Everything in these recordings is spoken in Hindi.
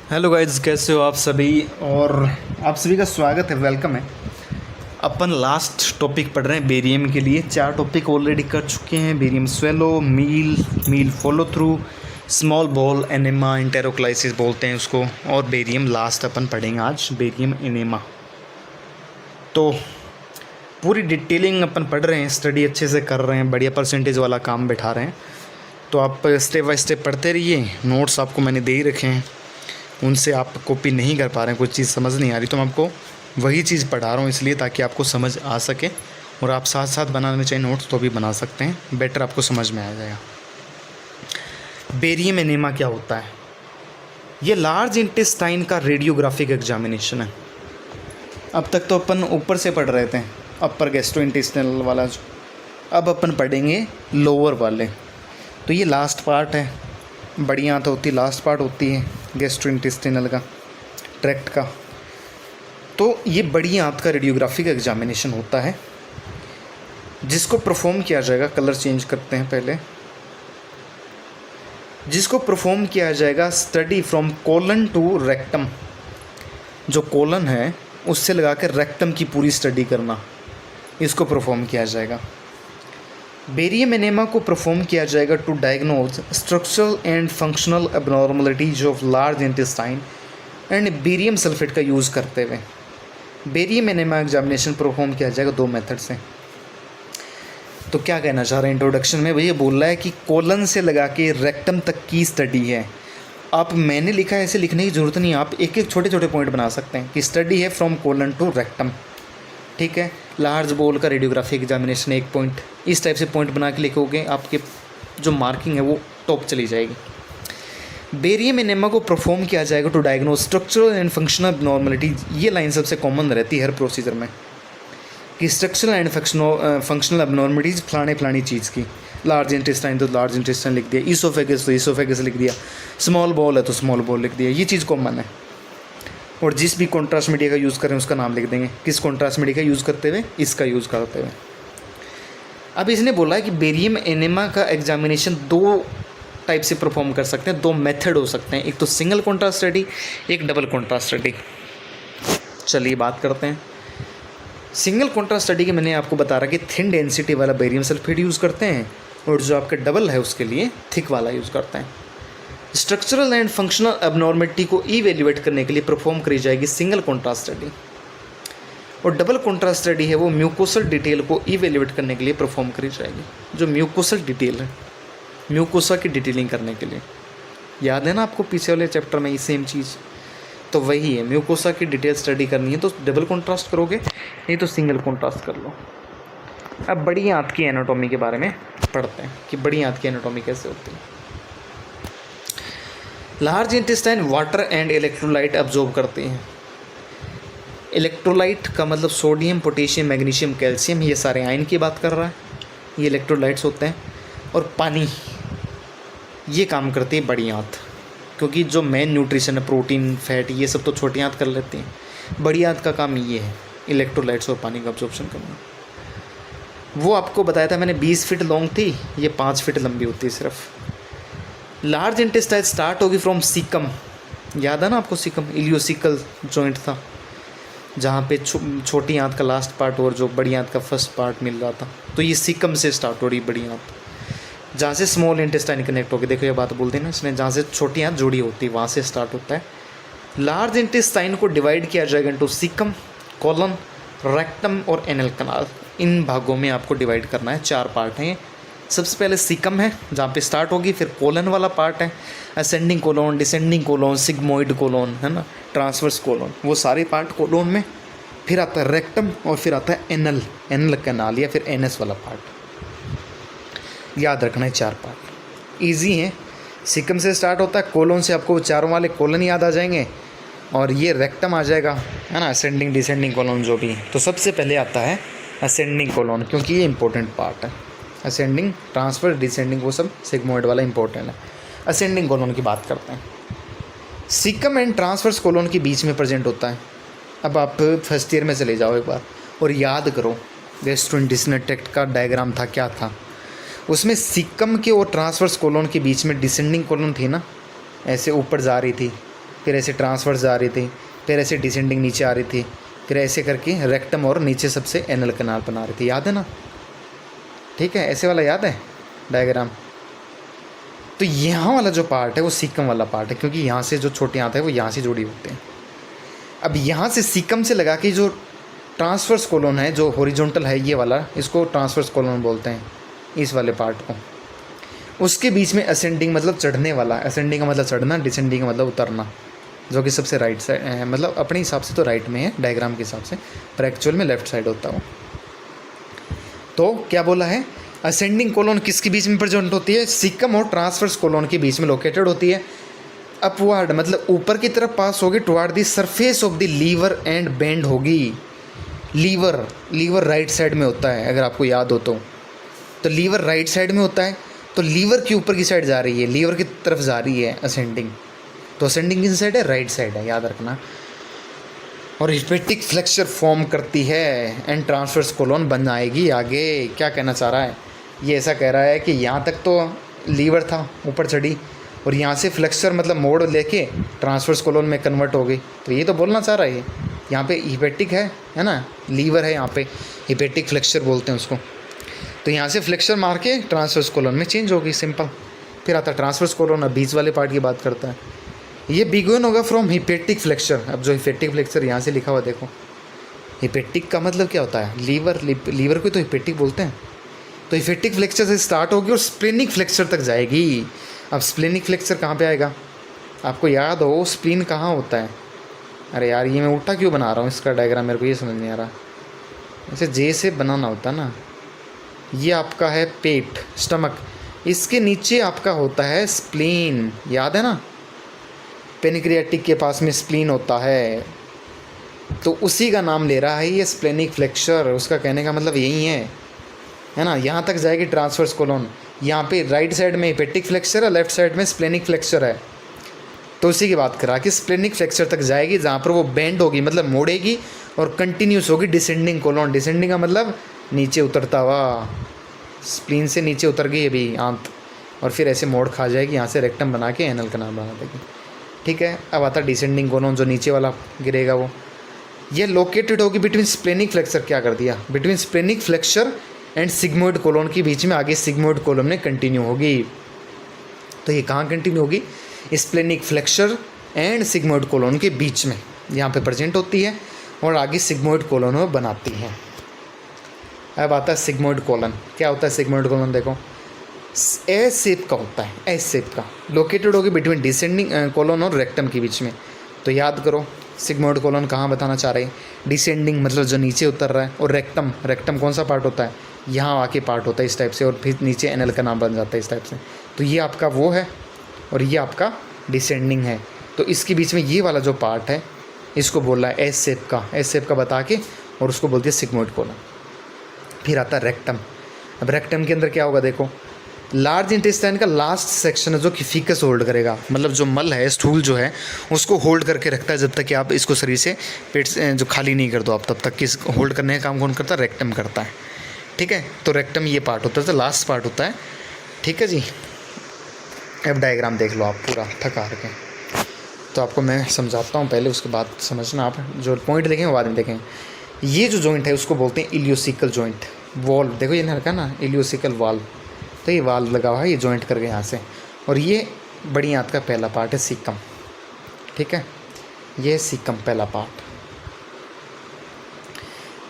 हेलो गाइज, कैसे हो आप सभी। और आप सभी का स्वागत है, वेलकम है। अपन लास्ट टॉपिक पढ़ रहे हैं बेरियम के लिए। 4 टॉपिक ऑलरेडी कर चुके हैं। Barium swallow, meal follow through, small bowel enema, enteroclysis बोलते हैं उसको, और बेरियम लास्ट अपन पढ़ेंगे आज, बेरियम एनेमा। तो पूरी डिटेलिंग अपन पढ़ रहे हैं, स्टडी अच्छे से कर रहे हैं, बढ़िया परसेंटेज वाला काम बैठा रहे हैं। तो आप स्टेप बाय स्टेप पढ़ते रहिए। नोट्स आपको मैंने दे ही रखे हैं, उनसे आप कॉपी नहीं कर पा रहे हैं, कुछ चीज़ समझ नहीं आ रही, तो मैं आपको वही चीज़ पढ़ा रहा हूँ इसलिए, ताकि आपको समझ आ सके। और आप साथ साथ बनाना चाहिए नोट्स तो भी बना सकते हैं, बेटर आपको समझ में आ जाएगा। बेरियम एनेमा क्या होता है? ये लार्ज इंटेस्टाइन का रेडियोग्राफिक एग्जामिनेशन है। अब तक तो अपन ऊपर से पढ़ रहे थे, अपर गैस्ट्रोइंटेस्टाइनल वाला जो, अब अपन पढ़ेंगे लोअर वाले। तो ये लास्ट पार्ट है, बढ़िया तो होती लास्ट पार्ट होती है गैस्ट्रोइंटेस्टाइनल का ट्रैक्ट का। तो ये बड़ी आंत का रेडियोग्राफिक एग्जामिनेशन होता है, जिसको परफॉर्म किया जाएगा, कलर चेंज करते हैं पहले, जिसको परफॉर्म किया जाएगा study from colon to rectum. जो कोलन है उससे लगा कर रेक्टम की पूरी स्टडी करना, इसको परफॉर्म किया जाएगा। बेरियम एनेमा को परफॉर्म किया जाएगा to diagnose structural and functional abnormalities of large intestine and barium sulphate का यूज़ करते हुए बेरियम एनेमा एग्जामिनेशन परफॉर्म किया जाएगा 2 मेथड से। तो क्या कहना चाह रहे हैं इंट्रोडक्शन में? भैया बोल रहा है कि कोलन से लगा के रेक्टम तक की स्टडी है। आप मैंने लिखा है, ऐसे लिखने की ज़रूरत नहीं, आप एक एक छोटे छोटे पॉइंट बना सकते हैं कि स्टडी है फ्रॉम कोलन टू रेक्टम। ठीक है, लार्ज बॉल का रेडियोग्राफिक एग्जामिनेशन 1 पॉइंट, इस टाइप से पॉइंट बना के लिखोगे, आपके जो मार्किंग है वो टॉप चली जाएगी। बेरियम एनेमा को परफॉर्म किया जाएगा to diagnose structural and functional abnormality. ये लाइन सबसे कॉमन रहती है हर प्रोसीजर में, कि स्ट्रक्चरल एंड फंक्शनल एबनॉर्मलिटीज फलानी चीज़ की। लार्ज इंटेस्टाइन तो लार्ज इंटेस्टाइन लिख दिया, ईसोफेगस तो ईसोफेगस लिख दिया, स्मॉल बॉल है तो स्मॉल बॉल लिख दिया, ये चीज़ कॉमन है। और जिस भी कॉन्ट्रास्ट मीडिया का यूज़ करें उसका नाम लिख देंगे, किस कॉन्ट्रास्ट मीडिया का यूज़ करते हुए, इसका यूज़ करते हुए। अब इसने बोला है कि बेरियम एनेमा का एग्जामिनेशन 2 टाइप से परफॉर्म कर सकते हैं, 2 मेथड हो सकते हैं, एक तो सिंगल कॉन्ट्रास्ट स्टडी, एक डबल कॉन्ट्रास्ट स्टडी। चलिए बात करते हैं सिंगल कॉन्ट्रास्ट स्टडी की। मैंने आपको बता रहा कि थिन डेंसिटी वाला बेरियम सल्फेट यूज़ करते हैं, और जो आपका डबल है उसके लिए थिक वाला यूज़ करते हैं। स्ट्रक्चरल एंड फंक्शनल एबनॉर्मलिटी को इवेल्युएट करने के लिए परफॉर्म करी जाएगी सिंगल कॉन्ट्रास्ट स्टडी, और डबल कॉन्ट्रास्ट स्टडी है वो म्यूकोसल डिटेल को इवेल्युएट करने के लिए परफॉर्म करी जाएगी। जो म्यूकोसल डिटेल है, म्यूकोसा की डिटेलिंग करने के लिए, याद है ना आपको पीछे वाले चैप्टर में ये सेम चीज़, तो वही है, म्यूकोसा की डिटेल स्टडी करनी है तो डबल कॉन्ट्रास्ट करोगे, नहीं तो सिंगल कॉन्ट्रास्ट कर लो। अब बड़ी आंत की एनाटॉमी के बारे में पढ़ते हैं कि बड़ी आंत की एनाटॉमी कैसे होती है। Large intestine water and electrolyte absorb करते हैं। इलेक्ट्रोलाइट का मतलब सोडियम, पोटेशियम, मैग्नीशियम, कैल्शियम, ये सारे आयन की बात कर रहा है, ये इलेक्ट्रोलाइट्स होते हैं। और पानी, ये काम करती है बड़ी आंत, क्योंकि जो मेन न्यूट्रिशन है, प्रोटीन, फैट, ये सब तो छोटी आंत कर लेती हैं। बड़ी आंत का काम ये है, इलेक्ट्रोलाइट्स और पानी का अब्जॉर्प्शन करना। वो आपको बताया था मैंने, 20 फीट लॉन्ग थी, ये 5 फीट लंबी होती है सिर्फ। लार्ज इंटेस्टाइन स्टार्ट होगी फ्रॉम सीकम, याद है ना आपको सीकम, इलियोसिकल जॉइंट था जहाँ पे छोटी आंत का लास्ट पार्ट और जो बड़ी आंत का फर्स्ट पार्ट मिल रहा था। तो ये सीकम से स्टार्ट हो रही बड़ी आंत, जहाँ से स्मॉल इंटेस्टाइन कनेक्ट होगी। देखो ये बात बोलते हैं ना इसने, जहाँ से छोटी आंत जुड़ी होती है वहाँ से स्टार्ट होता है। लार्ज इंटेस्टाइन को डिवाइड किया जाएगा इंटू सीकम, कोलन, रेक्टम और एनल कनाल। इन भागों में आपको डिवाइड करना है, 4 पार्ट हैं। सबसे पहले सीकम है जहाँ पे स्टार्ट होगी, फिर कोलन वाला पार्ट है, ascending colon, descending colon, sigmoid colon, है ना, ट्रांसवर्स कोलोन, वो सारे पार्ट कोलोन में। फिर आता है रेक्टम, और फिर आता है एनल कैनाल या फिर एनएस वाला पार्ट। याद रखना है 4 पार्ट, इजी है। सीकम से स्टार्ट होता है, कोलोन से आपको चारों वाले कोलन याद आ जाएंगे, और ये रेक्टम आ जाएगा, है ना, असेंडिंग डिसेंडिंग कोलोन जो भी। तो सबसे पहले आता है असेंडिंग कोलोन, क्योंकि ये इंपॉर्टेंट पार्ट है। असेंडिंग, ट्रांसफर, डिसेंडिंग वो सब सिग्मोइड वाला इंपॉर्टेंट है। असेंडिंग कोलोन की बात करते हैं। सीकम एंड ट्रांसवर्स कोलोन के बीच में प्रेजेंट होता है। अब आप फर्स्ट ईयर में चले जाओ एक बार और याद करो गैस्ट्रोइंटेस्टाइनल ट्रैक्ट का डायग्राम था, क्या था उसमें? सीकम के और ट्रांसवर्स कोलोन के बीच में डिसेंडिंग कोलोन थी ना, ऐसे ऊपर जा रही थी, फिर ऐसे ट्रांसवर्स जा रही थी, फिर ऐसे डिसेंडिंग नीचे आ रही थी, फिर ऐसे करके रेक्टम और नीचे सबसे एनल कैनाल बना रही थी। याद है ना? ठीक है, ऐसे वाला याद है डायग्राम? तो यहाँ वाला जो पार्ट है वो सीकम वाला पार्ट है, क्योंकि यहाँ से जो छोटे आते हैं वो यहाँ से जुड़ी होते हैं। अब यहाँ से सीकम से लगा के जो ट्रांसवर्स कोलोन है, जो हॉरिजॉन्टल है ये वाला, इसको ट्रांसवर्स कोलोन बोलते हैं, इस वाले पार्ट को। उसके बीच में असेंडिंग मतलब चढ़ने वाला, असेंडिंग का मतलब चढ़ना, डिसेंडिंग का मतलब उतरना, जो कि सबसे राइट साइड मतलब अपने हिसाब से तो राइट में है डायग्राम के हिसाब से, पर एक्चुअल में लेफ्ट साइड होता है। तो क्या बोला है, असेंडिंग कोलोन किसके बीच में प्रेजेंट होती है? सीकम और ट्रांसवर्स कोलोन के बीच में लोकेटेड होती है। अपवर्ड मतलब ऊपर की तरफ पास होगी, toward the surface of the liver and bend होगी। लीवर राइट साइड में होता है, अगर आपको याद हो तो लीवर राइट साइड में होता है, तो लीवर की ऊपर की साइड जा रही है, लीवर की तरफ जा रही है असेंडिंग। तो असेंडिंग किस साइड है? राइट साइड है, याद रखना। और हिपेटिक फ्लेक्सर फॉर्म करती है एंड ट्रांसवर्स कोलोन बन आएगी आगे। क्या कहना चाह रहा है? ये ऐसा कह रहा है कि यहाँ तक तो लीवर था, ऊपर चढ़ी, और यहाँ से फ्लेक्सर मतलब मोड़ लेके ट्रांसवर्स कोलोन में कन्वर्ट हो गई। तो ये तो बोलना चाह रहा है, यहाँ पे हिपेटिक है ना, लीवर है यहाँ पे, हिपेटिक फ्लेक्सर बोलते हैं उसको। तो यहाँ से फ्लेक्सर मार के ट्रांसवर्स कोलोन में चेंज होगी, सिंपल। फिर आता ट्रांसवर्स कोलोन, अब बीच वाले पार्ट की बात करता है। ये बिगोन होगा फ्रॉम हिपेटिक फ्लेक्सर। अब जो हिपेटिक फ्लेक्सर यहाँ से लिखा हुआ देखो, हिपेटिक का मतलब क्या होता है? लीवर को तो हिपेटिक बोलते हैं। तो हिपेटिक फ्लेक्सर से स्टार्ट होगी और स्प्लेनिक फ्लेक्सर तक जाएगी। अब स्प्लेनिक फ्लेक्सर कहाँ पे आएगा? आपको याद हो स्प्लीन कहाँ होता है? अरे यार, ये मैं उल्टा क्यों बना रहा हूँ इसका डायग्राम, मेरे को ये समझ नहीं आ रहा। ऐसे जे से बनाना होता ना। ये आपका है पेट, स्टमक, इसके नीचे आपका होता है स्प्लीन, याद है ना? पेनिक्रियाटिक के पास में स्प्लीन होता है, तो उसी का नाम ले रहा है ये स्प्लेनिक फ्लेक्सर। उसका कहने का मतलब यही है ना? यहाँ तक जाएगी ट्रांसवर्स कोलोन, यहाँ पे राइट साइड में हिपेटिक फ्लेक्सर है, लेफ्ट साइड में स्प्लेनिक फ्लेक्सर है। तो उसी की बात करा कि स्प्लेनिक फ्लेक्सर तक जाएगी, जहाँ पर वो बेंड होगी मतलब मोड़ेगी और कंटिन्यूस होगी डिसेंडिंग कोलोन। डिसेंडिंग का मतलब नीचे उतरता हुआ, स्प्लीन से नीचे उतर गई अभी आंत, और फिर ऐसे मोड़ खा जाएगी, यहाँ से रेक्टम बना के एनल कैनाल बना देगी। ठीक है, अब आता डिसेंडिंग कोलोन, जो नीचे वाला गिरेगा वो। ये लोकेटेड होगी बिटवीन स्प्लेनिक फ्लेक्सर, क्या कर दिया, between splenic flexure and sigmoid colon के बीच में आगे सिग्मोइड कोलोन में कंटिन्यू होगी। तो ये कहाँ कंटिन्यू होगी? Splenic flexure and sigmoid colon के बीच में यहाँ पे प्रेजेंट होती है और आगे सिग्मोइड कोलोन में बनाती है। अब आता है सिग्मोइड कोलन। क्या होता है सिग्मोइड कोलन? देखो, एस शेप का होता है, एस शेप का, लोकेटेड होगी बिटवीन डिसेंडिंग कोलोन और रेक्टम के बीच में। तो याद करो सिग्मोइड कोलन कहाँ बताना चाह रहे हैं? डिसेंडिंग मतलब जो नीचे उतर रहा है, और रेक्टम कौन सा पार्ट होता है? यहाँ आके पार्ट होता है इस टाइप से, और फिर नीचे एनल का नाम बन जाता है इस टाइप से। तो ये आपका वो है और ये आपका डिसेंडिंग है। तो इसके बीच में ये वाला जो पार्ट है इसको बोल रहा है एस शेप का बता के, और उसको बोलती है सिग्मोइड कोलन। फिर आता है रेक्टम। अब रेक्टम के अंदर क्या होगा? देखो, लार्ज इंटेस्टाइन का लास्ट सेक्शन है जो कि फीकस होल्ड करेगा, मतलब जो मल है, स्टूल जो है, उसको होल्ड करके रखता है जब तक कि आप इसको शरीर से पेट से जो खाली नहीं कर दो आप, तब तक कि होल्ड करने का काम कौन करता है? रेक्टम करता है। ठीक है, तो रेक्टम ये पार्ट होता है, तो लास्ट पार्ट होता है। ठीक है जी। अब डायग्राम देख लो आप पूरा थका के, तो आपको मैं समझाता हूँ पहले, उसके बाद समझना आप। जो पॉइंट देखेंगे बाद में देखेंगे। ये जो जॉइंट है उसको बोलते हैं इलियोसिकल जॉइंट। वॉल्व देखो ये रखा ना, इलियोसिकल वाल्व, तो ये वाल्व लगा हुआ है, ये जॉइंट करके यहाँ से। और ये बड़ी आंत का पहला पार्ट है सीकम। ठीक है, ये सीकम पहला पार्ट।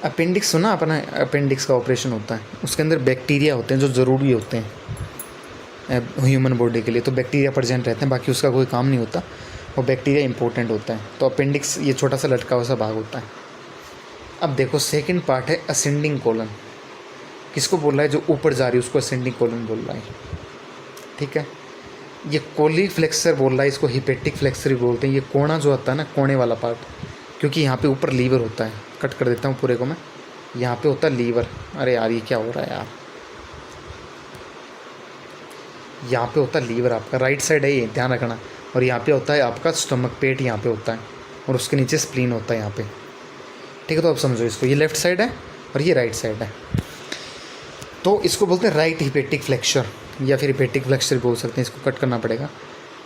अपेंडिक्स सुना अपना? अपेंडिक्स का ऑपरेशन होता है, उसके अंदर बैक्टीरिया होते हैं जो ज़रूरी होते हैं ह्यूमन बॉडी के लिए। तो बैक्टीरिया प्रेजेंट रहते हैं, बाकी उसका कोई काम नहीं होता, और बैक्टीरिया इंपॉर्टेंट होता है। तो अपेंडिक्स ये छोटा सा लटका हुआ सा भाग होता है। अब देखो सेकंड पार्ट है असेंडिंग कोलन। किसको बोल रहा है? जो ऊपर जा रही है उसको असेंडिंग कोलन बोल रहा है। ठीक है, ये कोली फ्लेक्सर बोल रहा है, इसको हिपेटिक फ्लेक्सर ही बोलते हैं। ये कोना जो होता है ना, कोने वाला पार्ट, क्योंकि यहाँ पे ऊपर लीवर होता है। कट कर देता हूँ पूरे को मैं। यहाँ पे होता है लीवर। अरे यार ये क्या हो रहा है यार, यहाँ पे होता है लीवर आपका, राइट साइड है ये, ध्यान रखना। और यहाँ पे होता है आपका स्टमक, पेट यहाँ पे होता है, और उसके नीचे स्प्लीन होता है यहाँ पे। ठीक है, तो आप समझो इसको, ये लेफ्ट साइड है और ये राइट साइड है। तो इसको बोलते हैं राइट हिपेटिक फ्लेक्सर, या फिर हिपेटिक फ्लेक्सर बोल सकते हैं। इसको कट करना पड़ेगा।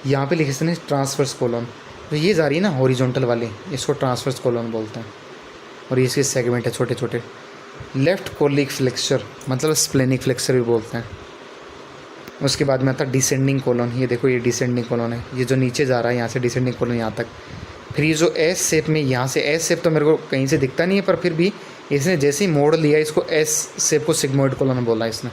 यहाँ पे लिखे थे ट्रांसवर्स कोलन, तो ये जा रही है ना हॉरिजॉन्टल वाली, इसको ट्रांसवर्स कोलन बोलते हैं, और ये इसके सेगमेंट है छोटे छोटे। लेफ्ट कोलिक फ्लेक्सर मतलब स्प्लेनिक फ्लेक्सर भी बोलते हैं। उसके बाद में आता है डिसेंडिंग कोलन। ये देखो ये डिसेंडिंग कोलन है, ये जो नीचे जा रहा है यहाँ से डिसेंडिंग कोलन यहाँ तक। फिर ये जो एस शेप में, यहाँ से एस शेप तो मेरे को कहीं से दिखता नहीं है, पर फिर भी इसने जैसे ही मोड़ लिया इसको एस शेप को सिग्मोइड कोलन बोला इसने।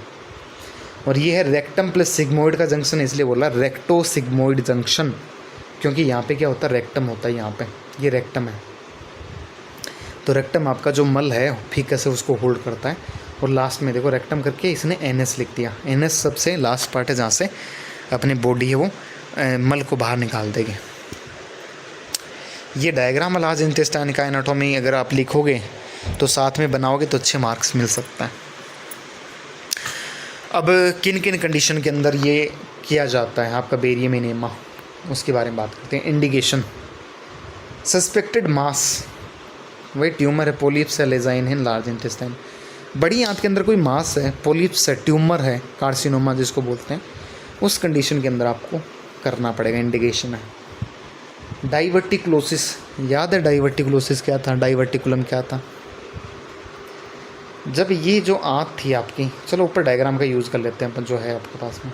और ये है रेक्टम प्लस सिग्मोइड का जंक्शन, इसलिए बोला रेक्टो सिग्मोइड जंक्शन, क्योंकि यहाँ पे क्या होता है रेक्टम होता है, यहाँ पे ये रेक्टम है। तो रेक्टम आपका जो मल है फीकस है उसको होल्ड करता है। और लास्ट में देखो रेक्टम करके इसने एनएस लिख दिया। एनएस सबसे लास्ट पार्ट है जहाँ से अपनी बॉडी है वो मल को बाहर निकाल देगी। ये डायग्राम लार्ज इंटेस्टाइन का एनाटॉमी अगर आप लिखोगे तो साथ में बनाओगे तो अच्छे मार्क्स मिल सकता है। अब किन किन कंडीशन के अंदर ये किया जाता है आपका बेरियम एनेमा, उसके बारे में बात करते हैं। इंडिकेशन, सस्पेक्टेड मास, वही ट्यूमर है, पोलिप्स है, लेजाइन है लार्ज इंटेस्टाइन। बड़ी आंत के अंदर कोई मास है, पोलिप्स है, ट्यूमर है, कार्सिनोमा जिसको बोलते हैं, उस कंडीशन के अंदर आपको करना पड़ेगा, इंडिकेशन है। डाइवर्टिकुलोसिस, याद है डाइवर्टिकुलोसिस क्या था, डाइवर्टिकुलम क्या था? जब ये जो आंत थी आपकी, चलो ऊपर डायग्राम का यूज़ कर लेते हैं अपन जो है आपके पास में,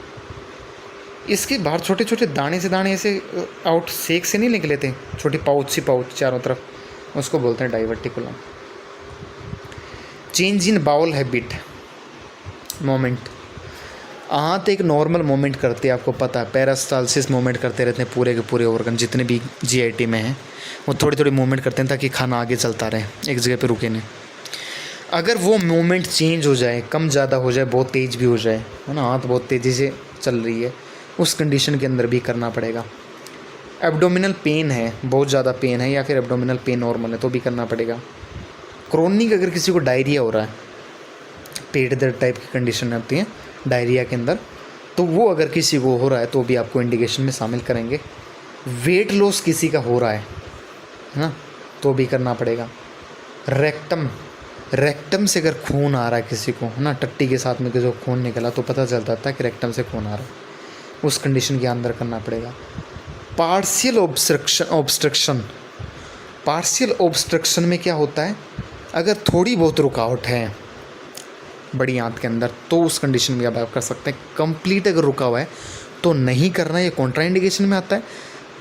इसके बाहर छोटे छोटे दाने से दाने ऐसे आउट सेक से नहीं निकले थे, छोटी पाउच सी पाउच चारों तरफ, उसको बोलते हैं diverticulum. Change in bowel habit, moment, आंत एक नॉर्मल मोमेंट करती है, आपको पता है पेरास्टाल्सिस मोमेंट करते रहते हैं पूरे के पूरे ऑर्गन जितने भी जीआईटी में हैं, वो थोड़ी थोड़ी मूवमेंट करते हैं ताकि खाना आगे चलता रहे, एक जगह पे रुके नहीं। अगर वो मूवमेंट चेंज हो जाए, कम ज़्यादा हो जाए, बहुत तेज़ भी हो जाए, है ना, आंत बहुत तेज़ी से चल रही है, उस कंडीशन के अंदर भी करना पड़ेगा। एब्डोमिनल पेन है, बहुत ज़्यादा पेन है, या फिर एब्डोमिनल पेन नॉर्मल है तो भी करना पड़ेगा। क्रोनिक अगर किसी को डायरिया हो रहा है, पेट दर्द टाइप की कंडीशन होती है डायरिया के अंदर, तो वो अगर किसी को हो रहा है तो भी आपको इंडिकेशन में शामिल करेंगे। वेट लॉस किसी का हो रहा है ना, तो भी करना पड़ेगा। रेक्टम, रेक्टम से अगर खून आ रहा है किसी को, है ना, टट्टी के साथ में किसी को खून निकला तो पता चल जाता है कि रेक्टम से खून आ रहा है, उस कंडीशन के अंदर करना पड़ेगा। पार्शियल ऑब्स्ट्रक्शन, पार्शियल ऑब्स्ट्रक्शन में क्या होता है, अगर थोड़ी बहुत रुकावट है बड़ी आंत के अंदर तो उस कंडीशन में आप कर सकते हैं। कंप्लीट अगर रुका हुआ है तो नहीं करना, ये कॉन्ट्राइंडिकेशन में आता है।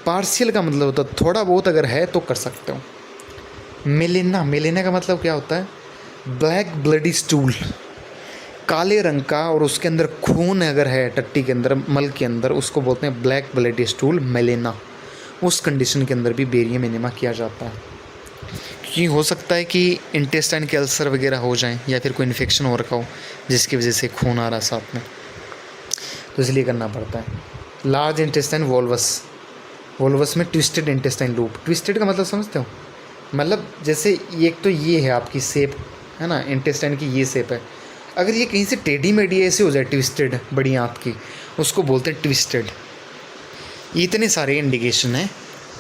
पार्शियल का मतलब होता है थोड़ा बहुत अगर है तो कर सकते हो। मेलेना, मेलेना का मतलब क्या होता है, ब्लैक ब्लडी स्टूल, काले रंग का और उसके अंदर खून अगर है टट्टी के अंदर, मल के अंदर, उसको बोलते हैं ब्लैक ब्लडी स्टूल, मेलेना। उस कंडीशन के अंदर भी बेरियम एनेमा किया जाता है। क्योंकि हो सकता है कि इंटेस्टाइन के अल्सर वगैरह हो जाएं या फिर कोई इन्फेक्शन हो रखा हो जिसकी वजह से खून आ रहा है साथ में, तो इसलिए करना पड़ता है। लार्ज इंटेस्टाइन वोल्वस, वोल्वस में ट्विस्टेड इंटेस्टाइन लूप, ट्विस्टेड का मतलब समझते हो, मतलब जैसे एक तो ये है आपकी शेप, है ना, इंटेस्टाइन की ये शेप है, अगर ये कहीं से टेढ़ी मेढ़ी ऐसे हो जाए ट्विस्टेड बड़ी आंत की, उसको बोलते हैं ट्विस्टेड। इतने सारे इंडिकेशन हैं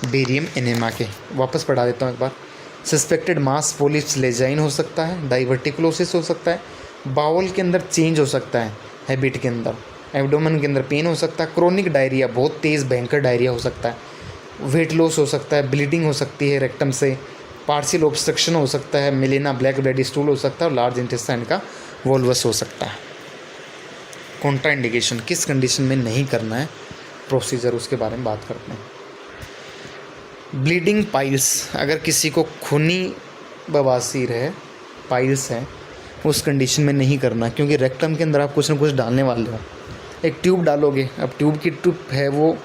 बेरियम एनेमा के, वापस पढ़ा देता हूँ एक बार। सस्पेक्टेड मास पोलिप्स लेजाइन हो सकता है, डाइवर्टिकुलोसिस हो सकता है, बाउल के अंदर चेंज हो सकता है हैबिट के अंदर, एब्डोमेन के अंदर पेन हो सकता है, क्रोनिक डायरिया, बहुत तेज़ भयंकर डायरिया हो सकता है, वेट लॉस हो सकता है, ब्लीडिंग हो सकती है रेक्टम से, पार्शियल ऑब्स्ट्रक्शन हो सकता है, मिलेना ब्लैक ब्लडी स्टूल हो सकता है, और लार्ज इंटेस्टाइन का वोल्वस हो सकता है। कॉन्ट्राइंडिकेशन, किस कंडीशन में नहीं करना है, प्रोसीजर उसके बारे में बात करते हैं। ब्लीडिंग पाइल्स, अगर किसी को खूनी बवासीर है, पाइल्स है, उस कंडीशन में नहीं करना, क्योंकि रेक्टम के अंदर आप कुछ ना कुछ डालने वाले हो, एक ट्यूब डालोगे, अब ट्यूब की ट्यूब है वो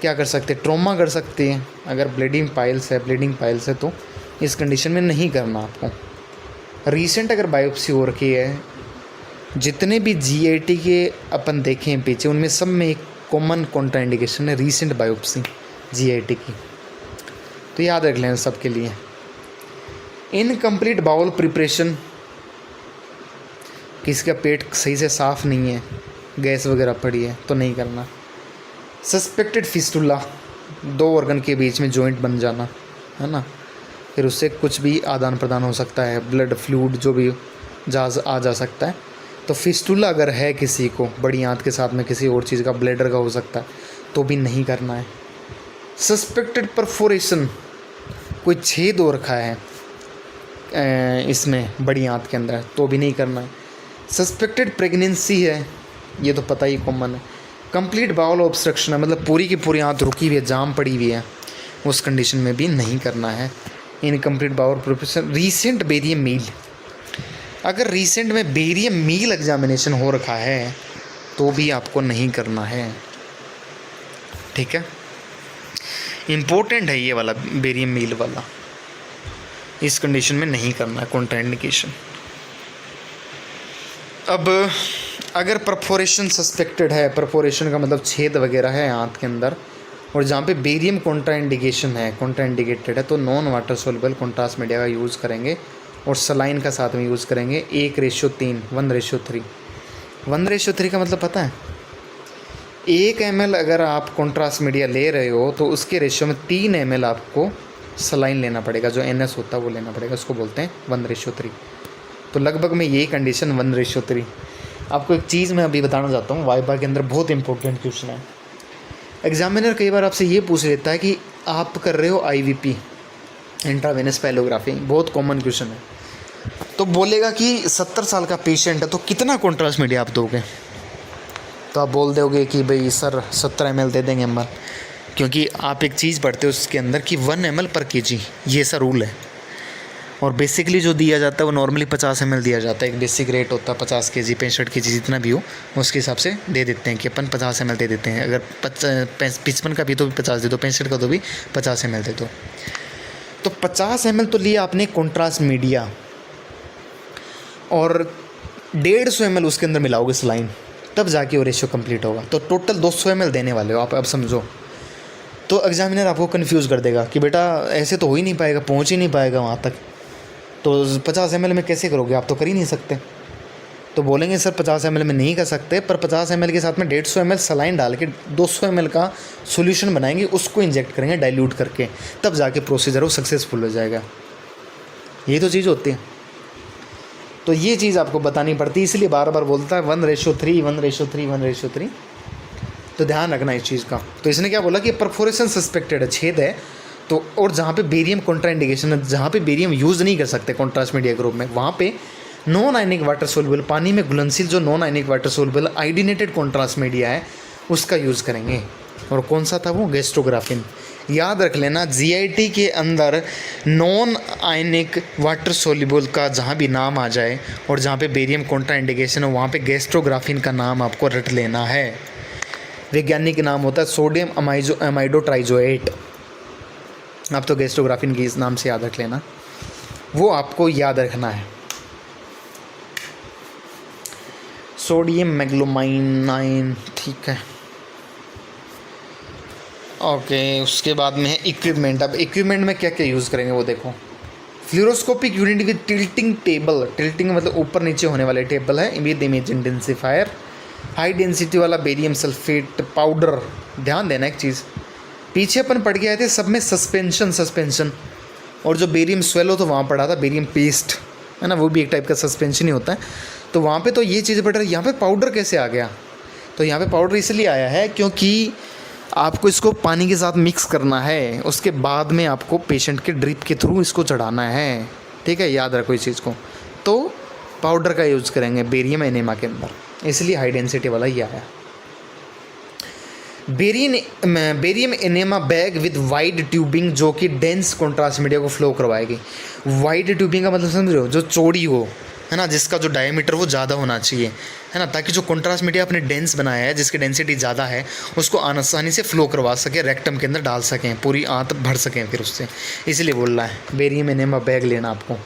क्या कर सकते हैं, ट्रॉमा कर सकती है। अगर ब्लीडिंग पाइल्स है तो इस कंडीशन में नहीं करना आपको। रीसेंट अगर बायोप्सी हो रखी है, जितने भी जीआईटी के अपन देखें पीछे, उनमें सब में एक कॉमन कॉन्ट्राइंडिकेशन है रीसेंट बायोप्सी जीआईटी की, तो याद रख लें सबके लिए। इनकम्प्लीट बाउल प्रिपरेशन, किसी का पेट सही से साफ़ नहीं है, गैस वगैरह पड़ी है तो नहीं करना। सस्पेक्टेड फिस्टुला, दो ऑर्गन के बीच में जॉइंट बन जाना, है ना, फिर उससे कुछ भी आदान प्रदान हो सकता है, ब्लड फ्लूइड जो भी आ जा सकता है। तो फिस्टुला अगर है किसी को बड़ी आंत के साथ में किसी और चीज़ का, ब्लैडर का हो सकता है, तो भी नहीं करना है। सस्पेक्टेड परफोरेशन, कोई छेद हो रखा है इसमें बड़ी आंत के अंदर, तो भी नहीं करना है। सस्पेक्टेड प्रेगनेंसी है, ये तो पता ही कॉमन है। कंप्लीट बाउल ऑब्स्ट्रक्शन है, मतलब पूरी की पूरी आंत रुकी हुई है, जाम पड़ी हुई है, उस कंडीशन में भी नहीं करना है। Incomplete bowel profession, recent barium meal, अगर रीसेंट में बेरियम मील एग्जामिनेशन हो रखा है तो भी आपको नहीं करना है, ठीक है। इम्पोर्टेंट है ये वाला बेरियम मील वाला, इस कंडीशन में नहीं करना है, कॉन्ट्राइंडिकेशन। अब अगर परफोरेशन सस्पेक्टेड है, परफोरेशन का मतलब छेद वगैरह है आंत के अंदर, और जहाँ पे बेरियम कॉन्ट्राइंडिकेशन है, कॉन्ट्राइंडिकेटेड है, तो non water soluble contrast media का यूज़ करेंगे और सलाइन का साथ में यूज़ करेंगे। 1:3, 1:3। 1:3 का मतलब पता है, 1 ml अगर आप कॉन्ट्रास्ट मीडिया ले रहे हो तो उसके रेशियो में 3 ml आपको सलाइन लेना पड़ेगा, जो NS होता है वो लेना पड़ेगा, उसको बोलते हैं 1:3। तो लगभग में यही कंडीशन 1:3। आपको एक चीज़ मैं अभी बताना चाहता हूँ, वाइवा के अंदर बहुत इंपॉर्टेंट क्वेश्चन है। एग्जामिनर कई बार आपसे ये पूछ लेता है कि आप कर रहे हो IVP, इंट्रावेनस पाइलोग्राफी, बहुत कॉमन क्वेश्चन है। तो बोलेगा कि 70 साल का पेशेंट है तो कितना कॉन्ट्रास्ट मीडिया आप दोगे, तो आप बोल दोगे कि भाई सर 70 ml दे देंगे ML, क्योंकि आप एक चीज़ पढ़ते हो उसके अंदर कि 1 ml पर kg, ये सा रूल है। और बेसिकली जो दिया जाता है वो नॉर्मली 50 ml दिया जाता है, एक बेसिक रेट होता है 50 kg, 65 kg, जितना भी हो उसके हिसाब से दे देते हैं कि अपन 50 ml दे देते हैं। अगर 55 का भी तो 50 दे दो, 65 का तो भी 50 ml दे दो। तो 50 ml तो लिया आपने कॉन्ट्रास्ट मीडिया, और 150 ml उसके अंदर मिलाओगे सलाइन, तब जाके वो रेशियो कंप्लीट होगा। तो टोटल 200 ml देने वाले हो आप, अब समझो। तो एग्जामिनर आपको कंफ्यूज कर देगा कि बेटा ऐसे तो हो ही नहीं पाएगा, पहुंच ही नहीं पाएगा वहाँ तक, तो 50 ml में कैसे करोगे, आप तो कर ही नहीं सकते। तो बोलेंगे सर 50 ml में नहीं कर सकते, पर 50 ml के साथ में 150 ml सलाइन डाल के 200 ml का सोल्यूशन बनाएंगे, उसको इंजेक्ट करेंगे डाइल्यूट करके, तब जाके प्रोसीजर वो सक्सेसफुल हो जाएगा। यही तो चीज़ होती है। तो ये चीज़ आपको बतानी पड़ती है, इसलिए बार बार बोलता है 1:3, 1:3, 1:3। तो ध्यान रखना इस चीज़ का। तो इसने क्या बोला कि परफोरेशन सस्पेक्टेड है, छेद है, तो और जहाँ पे बेरियम कॉन्ट्राइंडिकेशन है, जहाँ पे बेरियम यूज़ नहीं कर सकते कॉन्ट्रास्ट मीडिया ग्रुप में, वहाँ पे नॉन आयनिक वाटर सोल्युबल, पानी में घुलनशील जो non ionic water soluble iodinated contrast media है उसका यूज़ करेंगे। और कौन सा था वो, गैस्ट्रोग्राफिन। याद रख लेना, GIT के अंदर नॉन आयनिक वाटर सोल्युबल का जहाँ भी नाम आ जाए और जहाँ पे बेरियम कॉन्ट्राइंडिकेशन हो, वहाँ पे गैस्ट्रोग्राफिन का नाम आपको रट लेना है। वैज्ञानिक नाम होता है सोडियम अमाइडो ट्राइजोएट, आप तो गैस्ट्रोग्राफिन की इस नाम से याद रख लेना, वो आपको याद रखना है। सोडियम मैग्लोमाइनाइन, ठीक है, ओके। उसके बाद में है इक्विपमेंट। अब इक्विपमेंट में क्या क्या यूज़ करेंगे वो देखो। Fluoroscopic unit with tilting table, tilting मतलब ऊपर नीचे होने वाले टेबल है, with image intensifier, high density वाला बेरियम सल्फेट पाउडर। ध्यान देना एक चीज़, पीछे अपन पढ़ के आए थे सब में सस्पेंशन, और जो बेरियम स्वेलो तो वहाँ पढ़ा था बेरियम पेस्ट, है ना, वो भी एक टाइप का सस्पेंशन ही होता है। तो वहाँ पे तो ये चीज़ पढ़ रही, यहाँ पे पाउडर कैसे आ गया, तो यहाँ पे पाउडर इसलिए आया है क्योंकि आपको इसको पानी के साथ मिक्स करना है, उसके बाद में आपको पेशेंट के ड्रिप के थ्रू इसको चढ़ाना है, ठीक है, याद रखो इस चीज़ को। तो पाउडर का यूज़ करेंगे बेरियम एनेमा के अंदर, इसलिए हाई डेंसिटी वाला ये आया। Barium enema bag with wide tubing, जो कि डेंस कॉन्ट्रास्ट मीडिया को फ्लो करवाएगी। वाइड ट्यूबिंग का मतलब समझ रहे हो, जो चौड़ी हो, है ना, जिसका जो डायमीटर वो ज़्यादा होना चाहिए, है ना, ताकि जो कॉन्ट्रास्ट मीडिया आपने डेंस बनाया है, जिसकी डेंसिटी ज़्यादा है, उसको आसानी से फ्लो करवा सके, रेक्टम के अंदर डाल सकें, पूरी आंत भर सकें फिर उससे, इसलिए बोल रहा है बेरियम एनेमा बैग लेना आपको।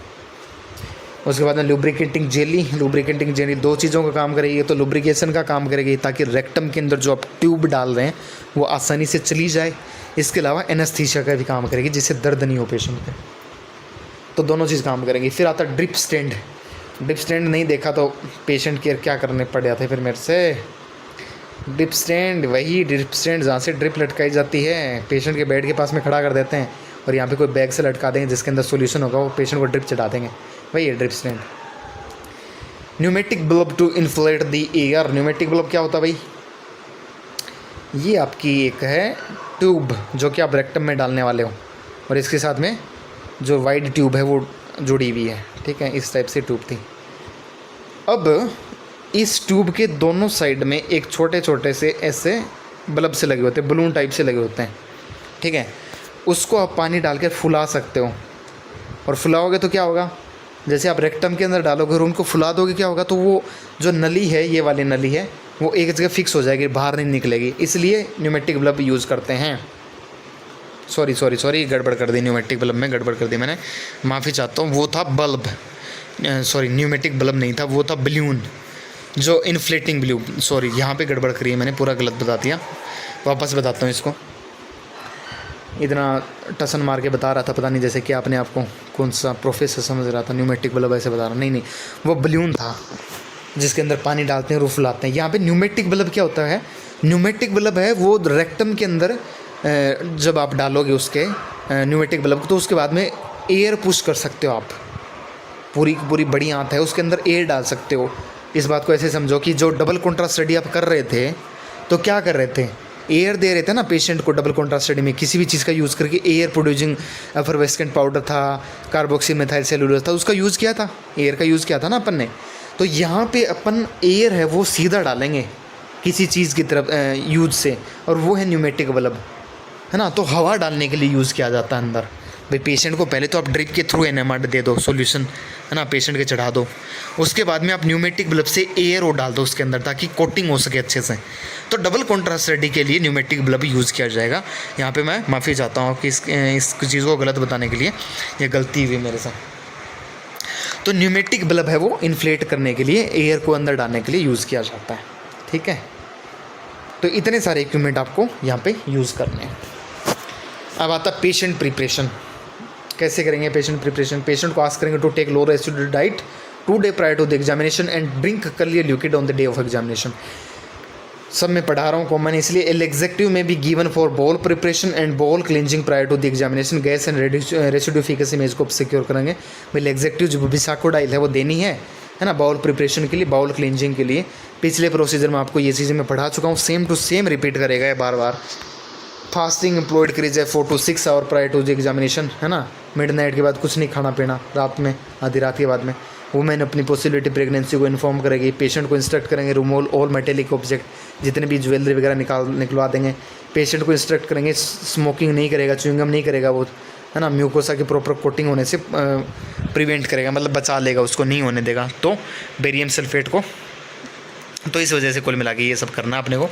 उसके बाद में लुब्रिकेटिंग जेली 2 चीज़ों का काम करेगी। तो लुब्रिकेशन का काम करेगी ताकि रेक्टम के अंदर जो आप ट्यूब डाल रहे हैं वो आसानी से चली जाए। इसके अलावा एनेस्थीसिया का भी काम करेगी, जिससे दर्द नहीं हो पेशेंट को। तो दोनों चीज़ काम करेंगी। फिर आता ड्रिप स्टैंड। ड्रिप स्टैंड नहीं देखा तो पेशेंट केयर क्या करने पड़ जाते फिर मेरे से। ड्रिप स्टैंड, वही ड्रिप स्टैंड जहाँ से ड्रिप लटकाई जाती है, पेशेंट के बेड के पास में खड़ा कर देते हैं और यहाँ पे कोई बैग से लटका देंगे जिसके अंदर सॉल्यूशन होगा, वो पेशेंट को ड्रिप चढ़ा देंगे, वही है drip stand. Pneumatic bulb to inflate the air. Pneumatic bulb क्या होता है भाई, ये आपकी एक है ट्यूब जो कि आप रेक्टम में डालने वाले हो, और इसके साथ में जो वाइड ट्यूब है वो जुड़ी हुई है, ठीक है। इस टाइप से ट्यूब थी। अब इस ट्यूब के दोनों साइड में एक छोटे छोटे से ऐसे बल्ब से लगे होते हैं, बलून टाइप से लगे होते हैं, ठीक है। उसको आप पानी डाल कर फुला सकते हो, और फुलाओगे तो क्या होगा, जैसे आप रेक्टम के अंदर डालोगे और उनको फुला दोगे, क्या होगा, तो वो जो नली है, ये वाली नली है, वो एक जगह फिक्स हो जाएगी, बाहर नहीं निकलेगी। इसलिए न्यूमेटिक बल्ब यूज़ करते हैं। सॉरी गड़बड़ कर दी, न्यूमेटिक बल्ब में गड़बड़ कर दी मैंने, माफ़ी चाहता हूँ। वो था बल्ब, न्यूमेटिक बल्ब नहीं था, वो था बलून, जो इन्फ्लेटिंग बलून। सॉरी, यहाँ पे गड़बड़ करी है मैंने, पूरा गलत बता दिया। वापस बताता हूँ इसको। इतना टसन मार के बता रहा था, पता नहीं जैसे कि आपने आपको कौन सा प्रोफेसर समझ रहा था, न्यूमेटिक बल्ब ऐसे बता रहा। नहीं, वो बलून था जिसके अंदर पानी डालते हैं, रूफ लाते हैं। यहाँ पे न्यूमेटिक बल्ब क्या होता है, न्यूमेटिक बल्ब है वो रेक्टम के अंदर जब आप डालोगे उसके न्यूमेटिक बल्ब, तो उसके बाद में एयर पुश कर सकते हो आप। पूरी बड़ी आंत है, उसके अंदर एयर डाल सकते हो। इस बात को ऐसे समझो कि जो डबल कॉन्ट्रास्ट स्टडी आप कर रहे थे, तो क्या कर रहे थे, एयर दे रहे थे ना पेशेंट को। डबल कॉन्ट्रास्ट स्टडी में किसी भी चीज़ का यूज़ करके एयर प्रोड्यूसिंग एफरवेस्केंट पाउडर था, कार्बोक्सी मेथाइल सेलुलोज था, उसका यूज़ किया था, एयर का यूज़ किया था ना अपन ने। तो यहाँ पे अपन एयर है वो सीधा डालेंगे किसी चीज़ की तरफ यूज से, और वो है न्यूमेटिक बल्ब, है ना। तो हवा डालने के लिए यूज़ किया जाता है अंदर। भाई पेशेंट को पहले तो आप ड्रिप के थ्रू एनएमआर दे दो, सॉल्यूशन, है ना, पेशेंट के चढ़ा दो। उसके बाद में आप न्यूमेटिक बल्ब से एयर और डाल दो उसके अंदर, ताकि कोटिंग हो सके अच्छे से। तो डबल कॉन्ट्रास्ट स्टडी के लिए न्यूमेटिक बल्ब यूज़ किया जाएगा। यहाँ पे मैं माफ़ी चाहता हूँ कि इस चीज़ को गलत बताने के लिए, ये गलती हुई मेरे साथ। तो न्यूमेटिक बल्ब है वो इन्फ्लेट करने के लिए, एयर को अंदर डालने के लिए यूज़ किया जाता है, ठीक है। तो इतने सारे इक्विपमेंट आपको यहाँ पे यूज़ करने हैं। अब आता है पेशेंट प्रिपरेशन। कैसे करेंगे पेशेंट प्रिपरेशन? पेशेंट को आस्क करेंगे to take low residual diet 2 days prior to the examination and drink clear liquid on the day of examination. सब में पढ़ा रहा हूँ कॉमन, इसलिए एग्जेक्टिव में भी given for bowel preparation and bowel cleansing prior to the examination. Gas and रेसिड्यूफिकेसी में इसको सिक्योर करेंगे। भाई एग्जेक्टिव जो बिसाकोडाइल है वो देनी है ना, बाउल प्रिपरेशन के लिए, बाउल क्लिनजिंग के लिए। पिछले प्रोसीजर में आपको ये चीज़ें मैं पढ़ा चुका हूँ, सेम टू सेम रिपीट करेगा ये बार बार। फास्टिंग एम्प्लॉयड करी जाए 4 to 6 hour prior to the examination, है ना। मिडनाइट के बाद कुछ नहीं खाना पीना, रात में, आधी रात के बाद में। वुमेन अपनी पॉसिबिलिटी प्रेगनेंसी को इन्फॉर्म करेगी। पेशेंट को इंस्ट्रक्ट करेंगे रिमूव ऑल मेटेलिक ऑब्जेक्ट, जितने भी ज्वेलरी वगैरह निकलवा देंगे। पेशेंट को इंस्ट्रक्ट करेंगे स्मोकिंग नहीं करेगा, च्युइंगम नहीं करेगा वो, है ना। म्यूकोसा की प्रॉपर कोटिंग होने से प्रिवेंट करेगा, मतलब बचा लेगा, उसको नहीं होने देगा तो बेरियम सल्फेट को। तो इस वजह से कुल मिला के ये सब करना अपने को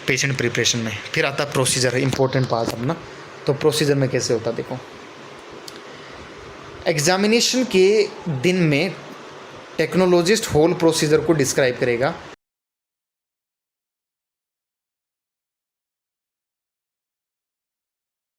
पेशेंट प्रिपरेशन में। फिर आता प्रोसीजर, इंपॉर्टेंट पार्ट अपना। तो प्रोसीजर में कैसे होता, देखो। एग्जामिनेशन के दिन में टेक्नोलॉजिस्ट होल प्रोसीजर को डिस्क्राइब करेगा